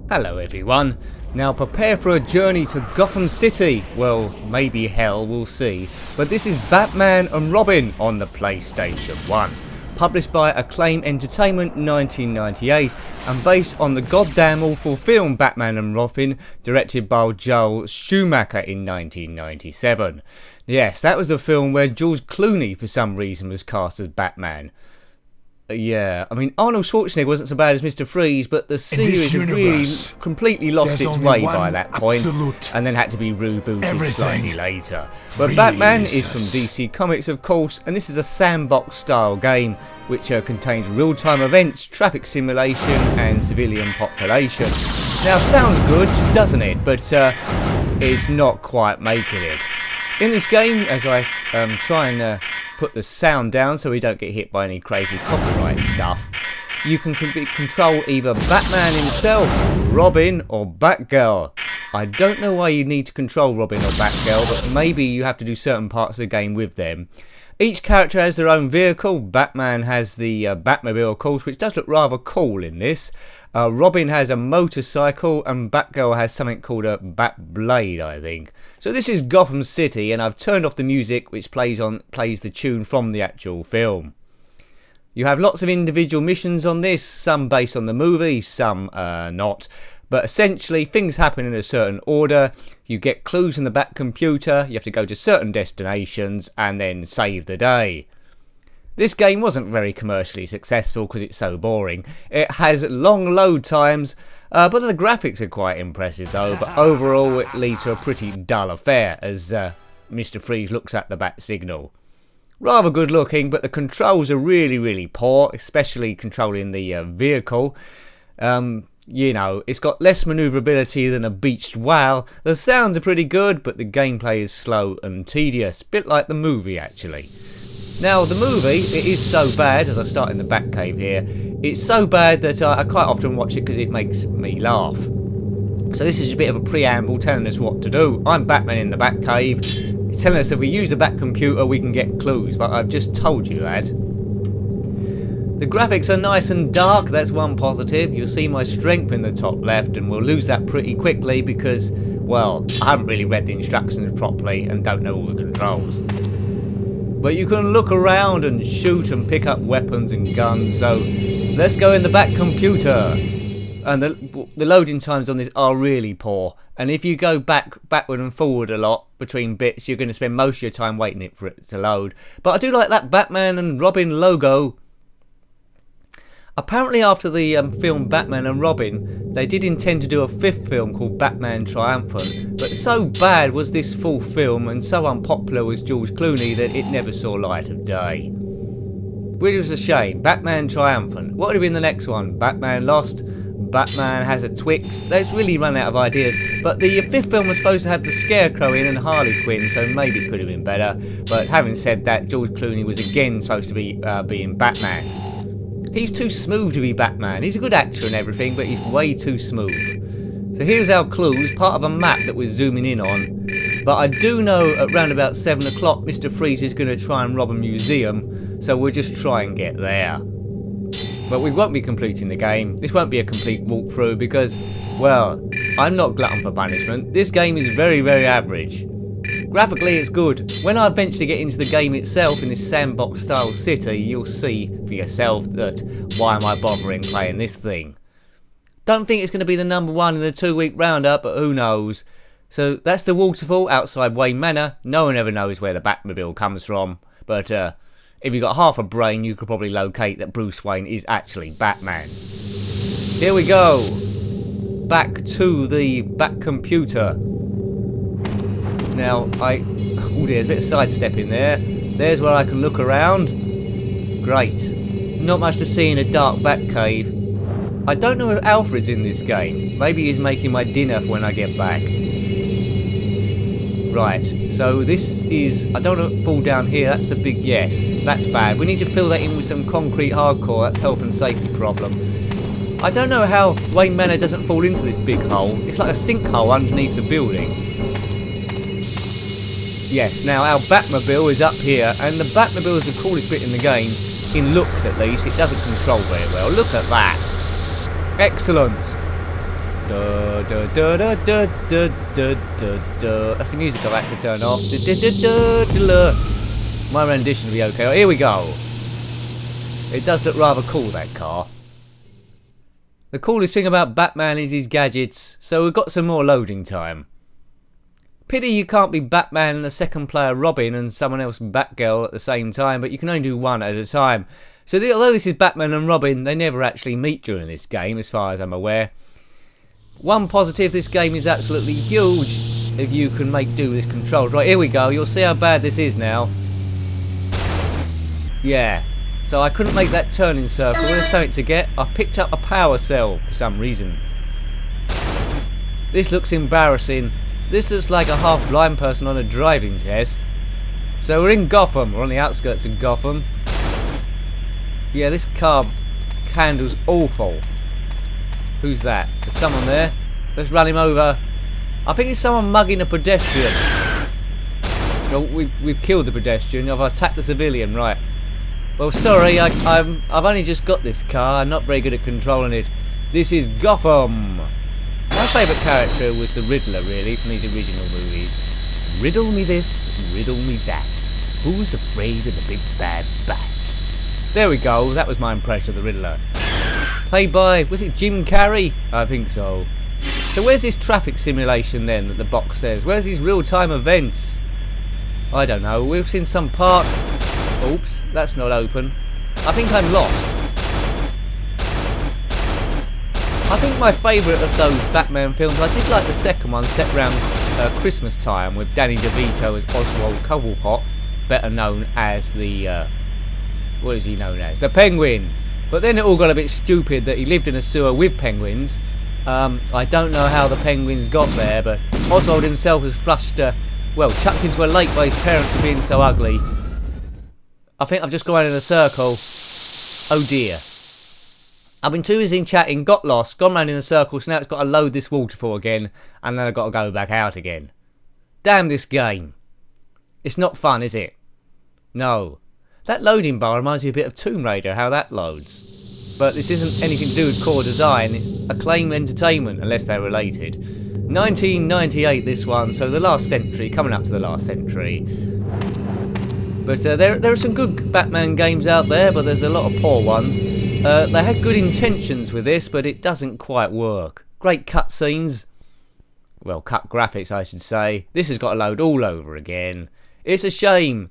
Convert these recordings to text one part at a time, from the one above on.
Hello everyone. Now prepare for a journey to Gotham City. Well, maybe hell, we'll see. But this is Batman and Robin on the PlayStation 1. Published by Acclaim Entertainment 1998 and based on the goddamn awful film Batman and Robin, directed by Joel Schumacher in 1997. Yes, that was the film where George Clooney for some reason was cast as Batman. Yeah, I mean, Arnold Schwarzenegger wasn't so bad as Mr. Freeze, but the series had really completely lost its way by that point, and then had to be rebooted slightly later. But really Batman is from DC Comics, of course, and this is a sandbox-style game, which contains real-time events, traffic simulation, and civilian population. Now, sounds good, doesn't it? But it's not quite making it. In this game, as I try and put the sound down so we don't get hit by any crazy copyright stuff, you can control either Batman himself, Robin, or Batgirl. I don't know why you need to control Robin or Batgirl, but maybe you have to do certain parts of the game with them. Each character has their own vehicle. Batman has the Batmobile, of course, which does look rather cool in this. Robin has a motorcycle and Batgirl has something called a Batblade, I think. So this is Gotham City, and I've turned off the music, which plays the tune from the actual film. You have lots of individual missions on this, some based on the movie, some not. But essentially, things happen in a certain order. You get clues from the Bat computer, you have to go to certain destinations, and then save the day. This game wasn't very commercially successful because it's so boring. It has long load times, but the graphics are quite impressive though. But overall it leads to a pretty dull affair as Mr. Freeze looks at the bat signal. Rather good looking, but the controls are really poor, especially controlling the vehicle. You know, it's got less manoeuvrability than a beached whale. The sounds are pretty good, but the gameplay is slow and tedious. Bit like the movie actually. Now, the movie, it is so bad, as I start in the Batcave here, it's so bad that I quite often watch it because it makes me laugh. So this is a bit of a preamble telling us what to do. I'm Batman in the Batcave. It's telling us if we use the Bat computer we can get clues, but I've just told you that. The graphics are nice and dark, that's one positive. You'll see my strength in the top left, and we'll lose that pretty quickly because, well, I haven't really read the instructions properly and don't know all the controls. But you can look around and shoot and pick up weapons and guns, so let's go in the Bat computer. And the loading times on this are really poor, and if you go backward and forward a lot between bits, you're going to spend most of your time waiting for it to load. But I do like that Batman and Robin logo. Apparently after the film Batman and Robin, they did intend to do a fifth film called Batman Triumphant, but so bad was this full film and so unpopular was George Clooney that it never saw light of day. Which was a shame. Batman Triumphant. What would have been the next one? Batman Lost? Batman Has a Twix? They've really run out of ideas, but the fifth film was supposed to have the Scarecrow in and Harley Quinn, so maybe it could have been better. But having said that, George Clooney was again supposed to be being Batman. He's too smooth to be Batman. He's a good actor and everything, but he's way too smooth. So here's our clues, part of a map that we're zooming in on. But I do know at round about 7 o'clock Mr. Freeze is going to try and rob a museum, so we'll just try and get there. But we won't be completing the game. This won't be a complete walkthrough because, well, I'm not glutton for punishment. This game is very average. Graphically it's good. When I eventually get into the game itself in this sandbox style city, you'll see for yourself that why am I bothering playing this thing. Don't think it's going to be the number one in the 2-week roundup, but who knows. So that's the waterfall outside Wayne Manor. No one ever knows where the Batmobile comes from, but if you've got half a brain you could probably locate that Bruce Wayne is actually Batman. Here we go. Back to the Bat computer. Now, oh dear, there's a bit of sidestepping there. There's where I can look around. Great. Not much to see in a dark Batcave. I don't know if Alfred's in this game. Maybe he's making my dinner when I get back. Right, so this is, I don't want to fall down here, that's a big yes. That's bad. We need to fill that in with some concrete hardcore, that's health and safety problem. I don't know how Wayne Manor doesn't fall into this big hole. It's like a sinkhole underneath the building. Yes, now our Batmobile is up here, and the Batmobile is the coolest bit in the game, in looks at least. It doesn't control very well. Look at that. Excellent. Da, da, da, da, da, da, da, da, da. That's the music I've had to turn off. Da, da, da, da, da. My rendition will be okay. Oh, here we go. It does look rather cool, that car. The coolest thing about Batman is his gadgets, so we've got some more loading time. Pity you can't be Batman and a second player Robin and someone else Batgirl at the same time, but you can only do one at a time. So although this is Batman and Robin, they never actually meet during this game, as far as I'm aware. One positive, this game is absolutely huge if you can make do with this controls. Right, here we go. You'll see how bad this is now. Yeah. So I couldn't make that turning circle. There's something to get. I picked up a power cell for some reason. This looks embarrassing. This looks like a half-blind person on a driving test. So we're in Gotham. We're on the outskirts of Gotham. Yeah, this car handles awful. Who's that? There's someone there. Let's run him over. I think it's someone mugging a pedestrian. Well, we've killed the pedestrian. I've attacked the civilian, right. Well, sorry, I've only just got this car. I'm not very good at controlling it. This is Gotham. My favourite character was the Riddler, really, from these original movies. Riddle me this, riddle me that. Who's afraid of the big bad bat? There we go. That was my impression of the Riddler. Played by, was it Jim Carrey? I think so. So where's this traffic simulation then that the box says? Where's these real-time events? I don't know. We've seen some park. Oops, that's not open. I think I'm lost. I think my favourite of those Batman films, I did like the second one set around Christmas time with Danny DeVito as Oswald Cobblepot, better known as the, what is he known as? The Penguin. But then it all got a bit stupid that he lived in a sewer with penguins. I don't know how the penguins got there, but Oswald himself was flushed, well, chucked into a lake by his parents for being so ugly. I think I've just gone in a circle. Oh dear. I've been too busy chatting, got lost, gone round in a circle, so now it's got to load this waterfall again, and then I've got to go back out again. Damn this game. It's not fun, is it? No. That loading bar reminds me a bit of Tomb Raider, how that loads. But this isn't anything to do with core design, it's Acclaim Entertainment, unless they're related. 1998 this one, so the last century, coming up to the last century. But there are some good Batman games out there, but there's a lot of poor ones. They had good intentions with this, but it doesn't quite work. Great cutscenes. Well, cut graphics, I should say. This has got to load all over again. It's a shame.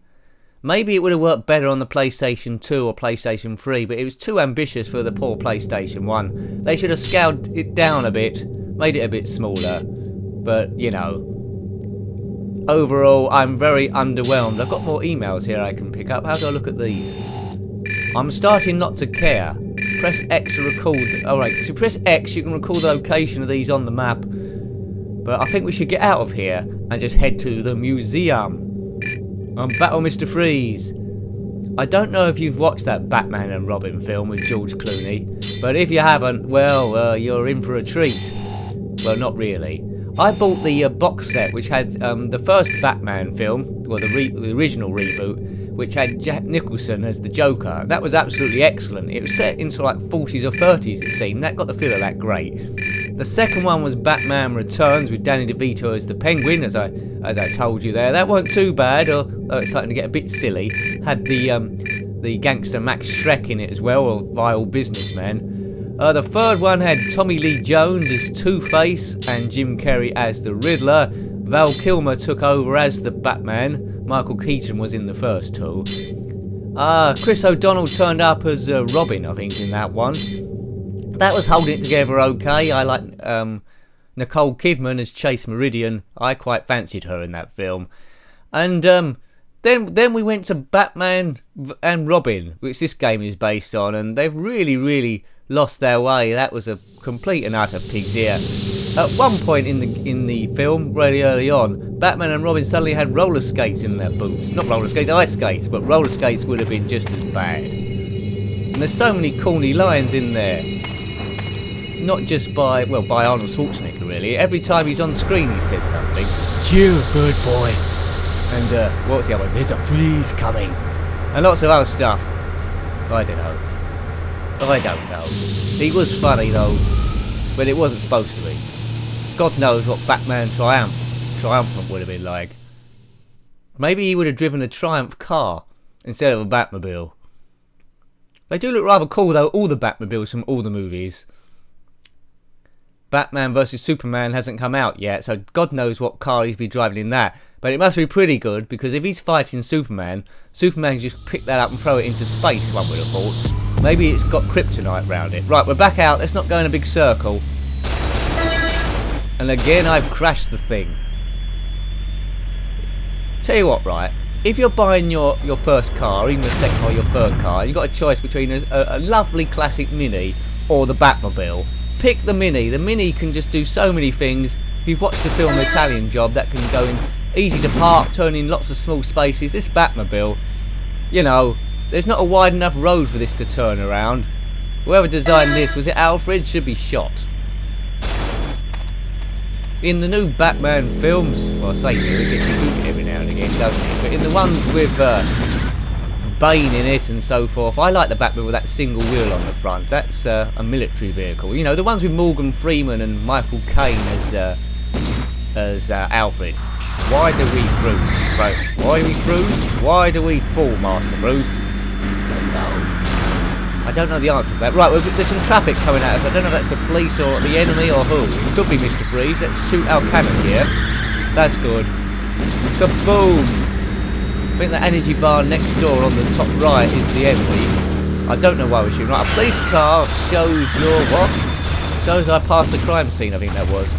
Maybe it would have worked better on the PlayStation 2 or PlayStation 3, but it was too ambitious for the poor PlayStation 1. They should have scaled it down a bit, made it a bit smaller. But, you know, overall, I'm very underwhelmed. I've got more emails here I can pick up. How do I look at these? I'm starting not to care. Press X to record. Alright, so press X, you can record the location of these on the map. But I think we should get out of here and just head to the museum. And battle Mr. Freeze. I don't know if you've watched that Batman and Robin film with George Clooney, but if you haven't, well, you're in for a treat. Well, not really. I bought the box set which had the first Batman film, well, the original reboot, which had Jack Nicholson as the Joker. That was absolutely excellent. It was set into like 40s or 30s, it seemed. That got the feel of that great. The second one was Batman Returns with Danny DeVito as the Penguin, as I told you there. That wasn't too bad, although it's starting to get a bit silly. Had the gangster Max Schreck in it as well, or Vile Businessman. The third one had Tommy Lee Jones as Two-Face and Jim Carrey as the Riddler. Val Kilmer took over as the Batman. Michael Keaton was in the first two. Chris O'Donnell turned up as Robin, I think, in that one. That was holding it together okay. I like Nicole Kidman as Chase Meridian. I quite fancied her in that film. And then we went to Batman and Robin, which this game is based on, and they've really lost their way. That was a complete and utter pig's ear. At one point in the film, really early on, Batman and Robin suddenly had roller skates in their boots. Not roller skates, ice skates, but roller skates would have been just as bad. And there's so many corny lines in there. Not just by Arnold Schwarzenegger, really. Every time he's on screen, he says something. Cheer, bird boy. And what was the other one? There's a freeze coming. And lots of other stuff. I don't know. He was funny, though. but it wasn't supposed to be. God knows what Batman Triumphant would have been like. Maybe he would have driven a Triumph car instead of a Batmobile. They do look rather cool though, all the Batmobiles from all the movies. Batman vs Superman hasn't come out yet, so God knows what car he's be driving in that. But it must be pretty good, because if he's fighting Superman, Superman can just pick that up and throw it into space, one would have thought. Maybe it's got kryptonite round it. Right, we're back out. Let's not go in a big circle. And again, I've crashed the thing. Tell you what, right? If you're buying your first car, even the second or your third car, you've got a choice between a lovely classic Mini or the Batmobile. Pick the Mini. The Mini can just do so many things. If you've watched the film Italian Job, that can go in easy to park, turn in lots of small spaces. This Batmobile, you know, there's not a wide enough road for this to turn around. Whoever designed this, was it Alfred? Should be shot. In the new Batman films, well I say new, it gets rebooted every now and again, doesn't it? But in the ones with Bane in it and so forth, I like the Batman with that single wheel on the front. That's a military vehicle. You know, the ones with Morgan Freeman and Michael Caine as Alfred. Why do we freeze? Right. Why do we freeze? Why do we fall, Master Bruce? Don't know. I don't know the answer to that. Right, well, there's some traffic coming at us. I don't know if that's the police or the enemy or who. It could be Mr. Freeze. Let's shoot our cannon here. That's good. Kaboom! I think the energy bar next door on the top right is the enemy. I don't know why we're shooting. Right, a police car shows your what? Shows I passed the crime scene, I think that was.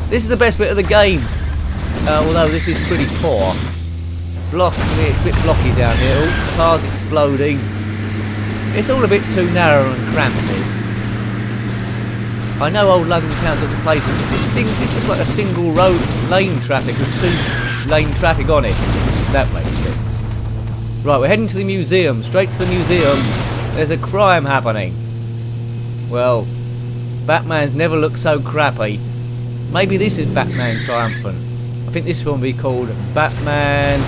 This is the best bit of the game. Although this is pretty poor. It's a bit blocky down here. Oops, cars exploding. It's all a bit too narrow and cramped, this. I know old London town's got some places, but this looks like a single road lane traffic with 2 lane traffic on it. That makes sense. Right, we're heading to the museum. Straight to the museum. There's a crime happening. Well, Batman's never looked so crappy. Maybe this is Batman Triumphant. I think this film will be called Batman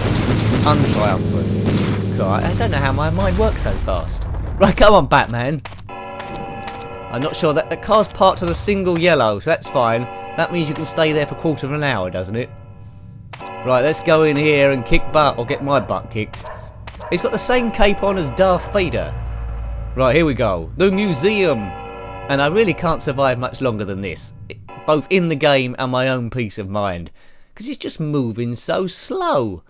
Untriumphant. God, I don't know how my mind works so fast. Right, come on, Batman. I'm not sure that the car's parked on a single yellow, so that's fine. That means you can stay there for a quarter of an hour, doesn't it? Right, let's go in here and kick butt, or get my butt kicked. He's got the same cape on as Darth Vader. Right, here we go. The museum. And I really can't survive much longer than this. Both in the game and my own peace of mind. Because it's just moving so slow.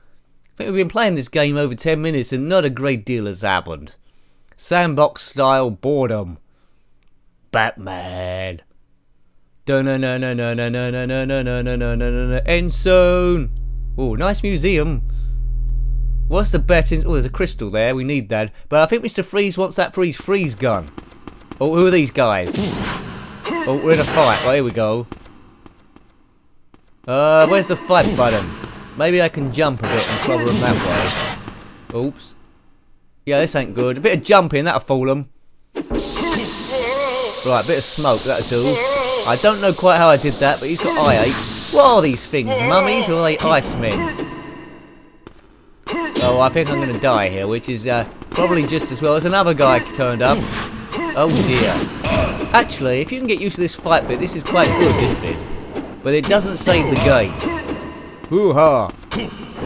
I think we've been playing this game over 10 minutes and not a great deal has happened. Sandbox style boredom. Batman. End soon. Oh, nice museum. What's the bet in? Oh, there's a crystal there. We need that. But I think Mr. Freeze wants that freeze gun. Oh, who are these guys? Oh, we're in a fight. Right, here we go. Where's the fight button? Maybe I can jump a bit and clobber them that way. Oops. Yeah, this ain't good. A bit of jumping, that'll fool them. Right, a bit of smoke, that'll do. I don't know quite how I did that, but he's got eye ache. What are these things, mummies, or are they icemen? Oh, I think I'm going to die here, which is probably just as well as another guy turned up. Oh dear. Actually, if you can get used to this fight bit, this is quite good, this bit. But it doesn't save the game. Hoo-ha!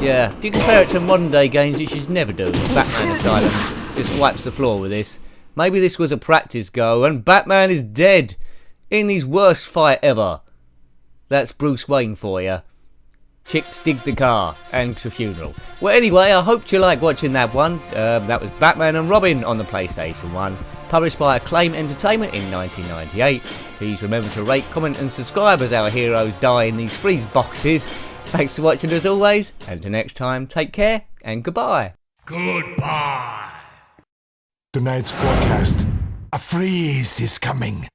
Yeah, if you compare it to modern day games, which you never do, Batman Asylum just wipes the floor with this. Maybe this was a practice go, and Batman is dead in his worst fight ever. That's Bruce Wayne for you. Chicks dig the car and the funeral. Well, anyway, I hope you like watching that one. That was Batman and Robin on the PlayStation 1, published by Acclaim Entertainment in 1998. Please remember to rate, comment and subscribe as our heroes die in these freeze boxes. Thanks for watching as always, and until next time, take care and goodbye. Goodbye. Tonight's forecast, a freeze is coming.